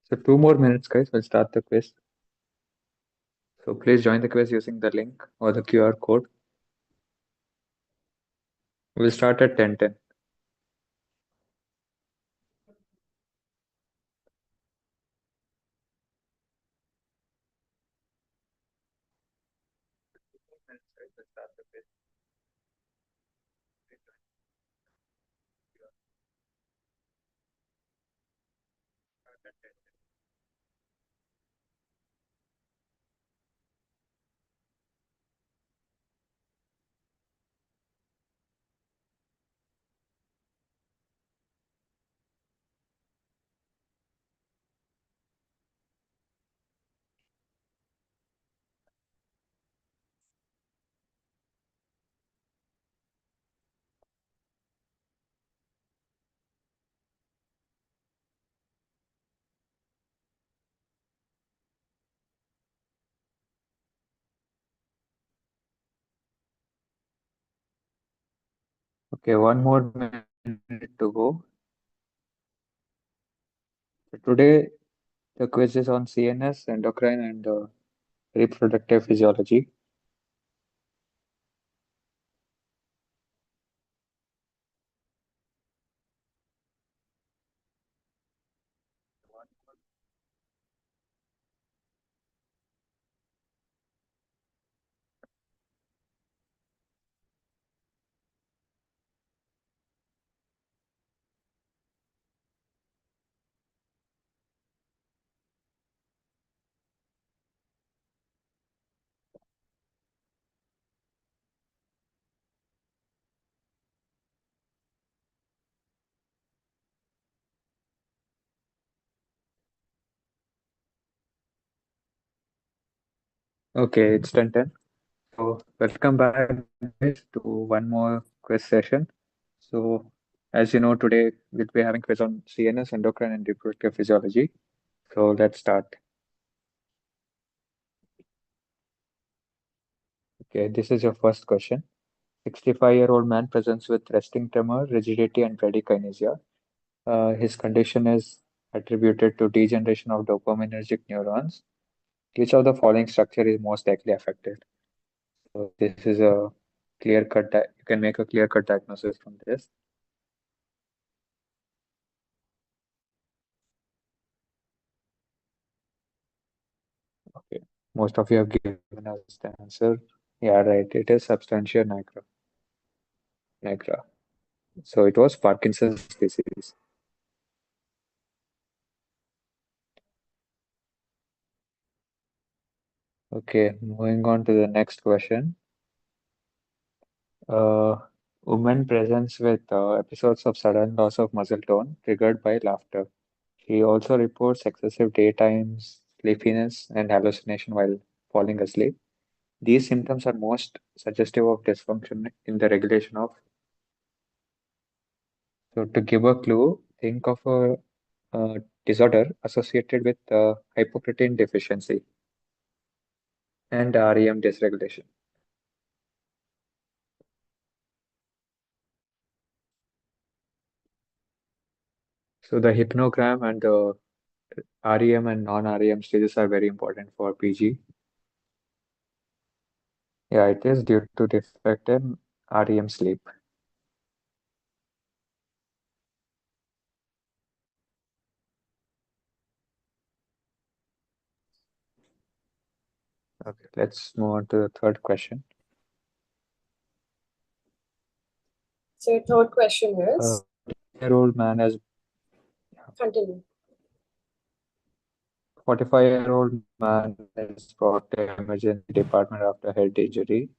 So 2 more minutes, guys. We'll start the quiz. So please join the quiz using the link or the QR code. We'll start at 10:10. Okay, 1 more minute to go. So today the quiz is on CNS, endocrine, and reproductive physiology. Okay, it's 10:10. So welcome back, guys, to one more quiz session. So as you know, today we'll be having quiz on CNS, endocrine, and reproductive physiology. So let's start. Okay, this is your first question. 65-year-old man presents with resting tremor, rigidity, and bradykinesia. His condition is attributed to degeneration of dopaminergic neurons. Which of the following structure is most likely affected? So this is a you can make a clear-cut diagnosis from this. Okay, most of you have given us the answer. Yeah, right. It is substantia nigra. So it was Parkinson's disease. Okay, moving on to the next question. Uh, Woman presents with episodes of sudden loss of muscle tone triggered by laughter. She also reports excessive daytimes, sleepiness, and hallucination while falling asleep. These symptoms are most suggestive of dysfunction in the regulation of. So, to give a clue, think of a disorder associated with hypoprotein deficiency and REM dysregulation. So, the hypnogram and the REM and non-REM stages are very important for PG. Yeah, it is due to defect in REM sleep. Okay, let's move on to the third question. So, third question is, 40-year-old man has continue. 45-year-old man is brought to emergency department after head injury.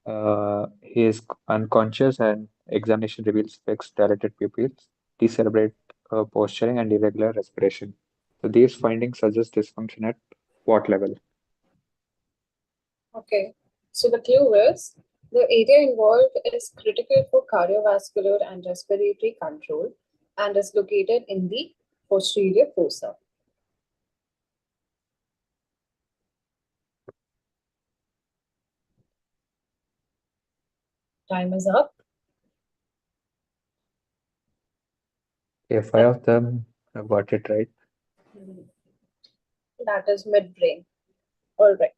He is unconscious and examination reveals fixed dilated pupils, decerebrate posturing, and irregular respiration. So these findings suggest dysfunction at what level? Okay. So, the clue is the area involved is critical for cardiovascular and respiratory control and is located in the posterior fossa. Time is up. Okay, 5 of them have got it right. That is midbrain. All right.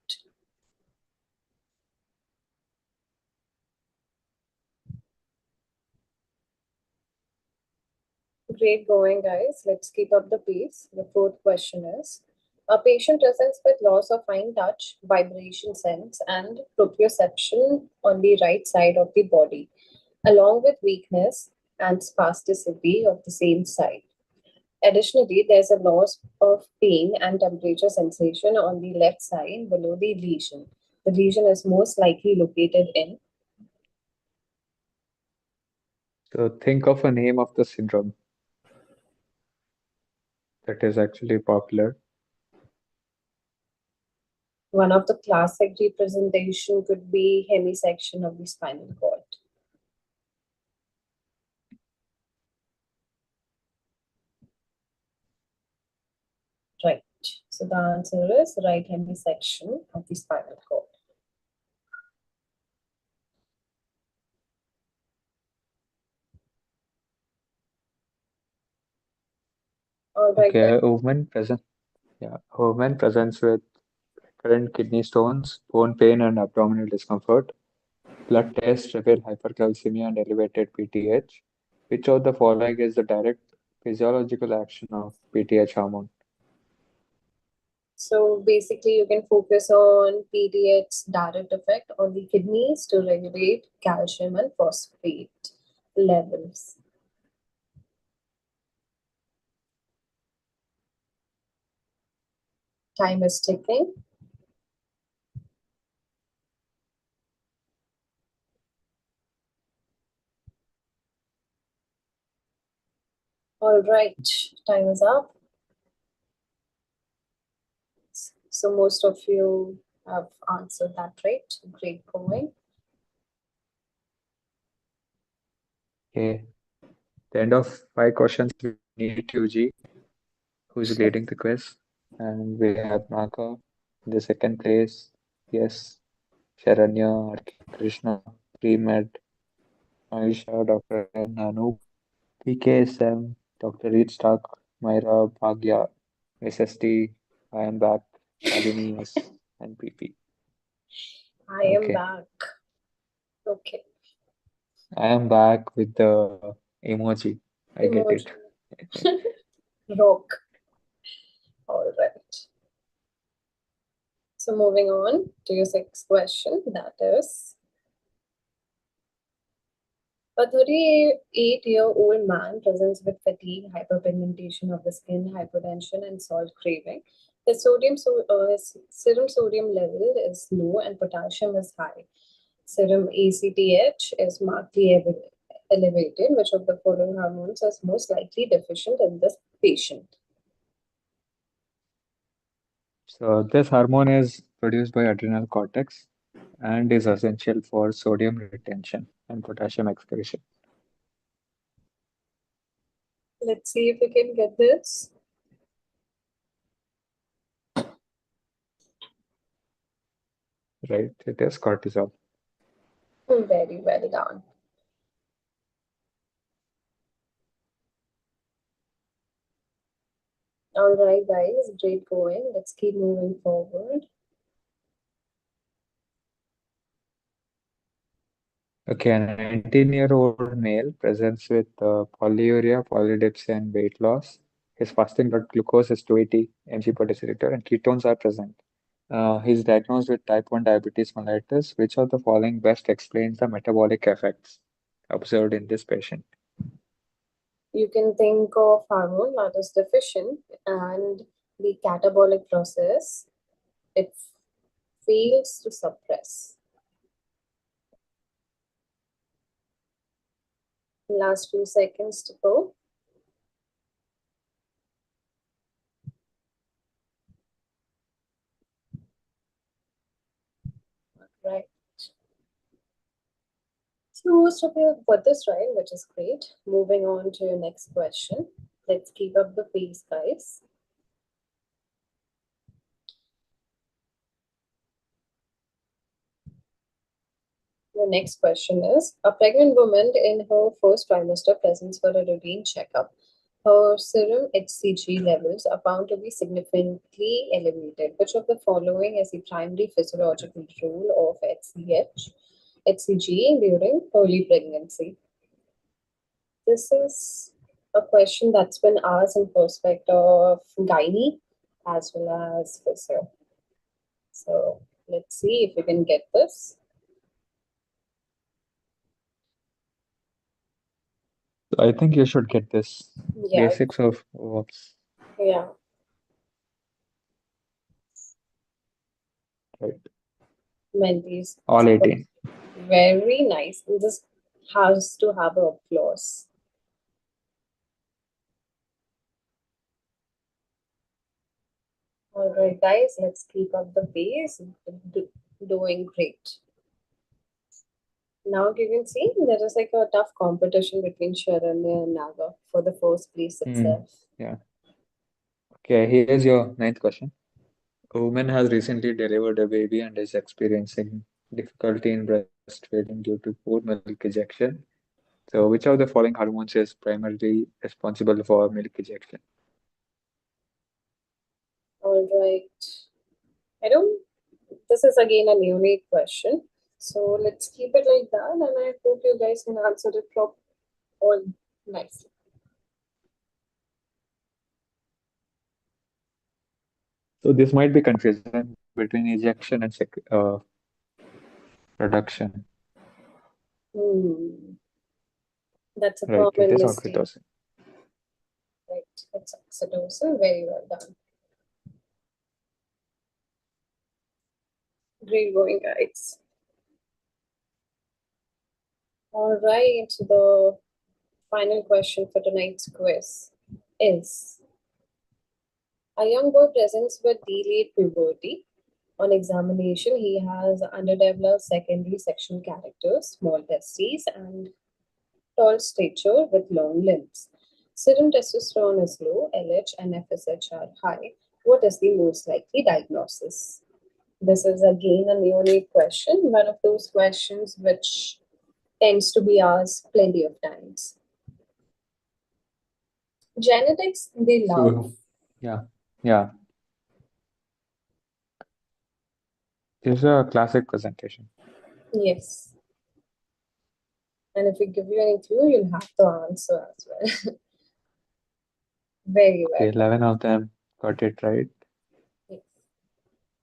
Great going, guys. Let's keep up the pace. The fourth question is: a patient presents with loss of fine touch, vibration sense, and proprioception on the right side of the body, along with weakness and spasticity of the same side. Additionally, there's a loss of pain and temperature sensation on the left side below the lesion. The lesion is most likely located in. So think of a name of the syndrome that is actually popular. One of the classic representation could be hemisection of the spinal cord. Right. So the answer is right hemisection of the spinal cord. All right, Okay, guys. a woman presents with recurrent kidney stones, bone pain, and abdominal discomfort. Blood tests reveal hypercalcemia and elevated PTH. Which of the following is the direct physiological action of PTH hormone? So basically, you can focus on PDH's direct effect on the kidneys to regulate calcium and phosphate levels. Time is ticking. All right, time is up. So most of you have answered that right. Great going. Okay, the end of 5 questions, we need UG, who's leading the quiz, and we have Naka in the second place. Yes, Sharanya, RK Krishna, Pre-Med, Aisha, Dr. N, Anoop, PKSM, Dr. Reed Stark, Myra, Bhagya, SST, I am back, Shalini, yes, and PP. I am Okay, back. Okay. I am back with the emoji. I get Emoji. it. Rock. All right. So moving on to your sixth question, that is: a 38-year-old man presents with fatigue, hyperpigmentation of the skin, hypertension, and salt craving. His serum sodium level is low and potassium is high. Serum ACTH is markedly elevated. Which of the following hormones is most likely deficient in this patient? So this hormone is produced by adrenal cortex and is essential for sodium retention and potassium excretion. Let's see if we can get this. Right? It is cortisol. Very well done. All right, guys, great going. Let's keep moving forward. Okay, a 19-year-old male presents with polyuria, polydipsia, and weight loss. His fasting blood glucose is 280 mg per deciliter, and ketones are present. He's diagnosed with type 1 diabetes mellitus. Which of the following best explains the metabolic effects observed in this patient? You can think of hormone that is deficient and the catabolic process it fails to suppress. Last few seconds to go. Right. So most of you have got this right, which is great. Moving on to your next question. Let's keep up the pace, guys. Your next question is: a pregnant woman in her first trimester presents for a routine checkup. Her serum HCG levels are found to be significantly elevated. Which of the following is the primary physiological role of HCG during early pregnancy? This is a question that's been asked in perspective of gynae as well as physio. So let's see if we can get this. So I think you should get this. Yeah, Basics of verbs, yeah, right? Mendy's All 18. very nice. This has to have a applause. All right, guys, let's keep up the pace. Doing great. Now you can see there is like a tough competition between Sharanya and Naga for the first place Hmm. itself. Yeah. Okay, here's your ninth question. A woman has recently delivered a baby and is experiencing difficulty in breastfeeding due to poor milk ejection. So, which of the following hormones is primarily responsible for milk ejection? All right. I don't, this is again a unique question. So let's keep it like that, and I hope you guys can answer it all nicely. So, this might be confusing between ejection and production. Hmm. That's a Right, it common is mistake. oxytocin. Right. It's oxytocin. Very well done. Great going, guys. All right. The final question for tonight's quiz is: a young boy presents with delayed puberty. On examination, he has underdeveloped secondary section characters, small testes, and tall stature with long limbs. Serum testosterone is low, LH and FSH are high. What is the most likely diagnosis? This is again a unique question, one of those questions which tends to be asked plenty of times. Genetics, they love. So, yeah, yeah, this is a classic presentation. Yes. And if we give you any clue, you'll have to answer as well. Very Okay, well done. 11 of them got it right. Yes.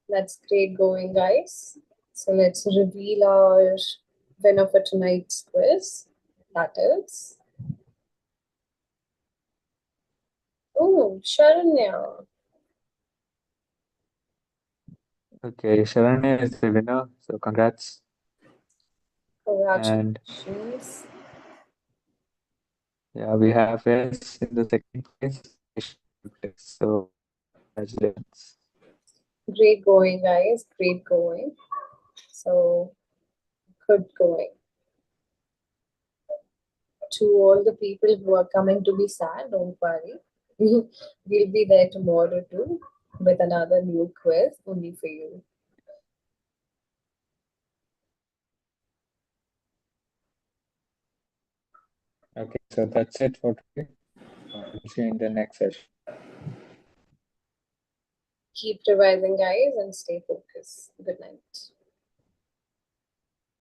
That's great going, guys. So let's reveal our winner for tonight's quiz. That is, oh, Sharanya. Okay, Sharanya is the winner, so congrats. And Congratulations. yeah, we have is in the second place, patient test. So congratulations. Great going, guys. Great going. So, good going. To all the people who are coming to be sad, don't worry. We'll be there tomorrow too with another new quiz only for you. Okay, so that's it for today. We'll see you in the next session. Keep revising, guys, and stay focused. Good night.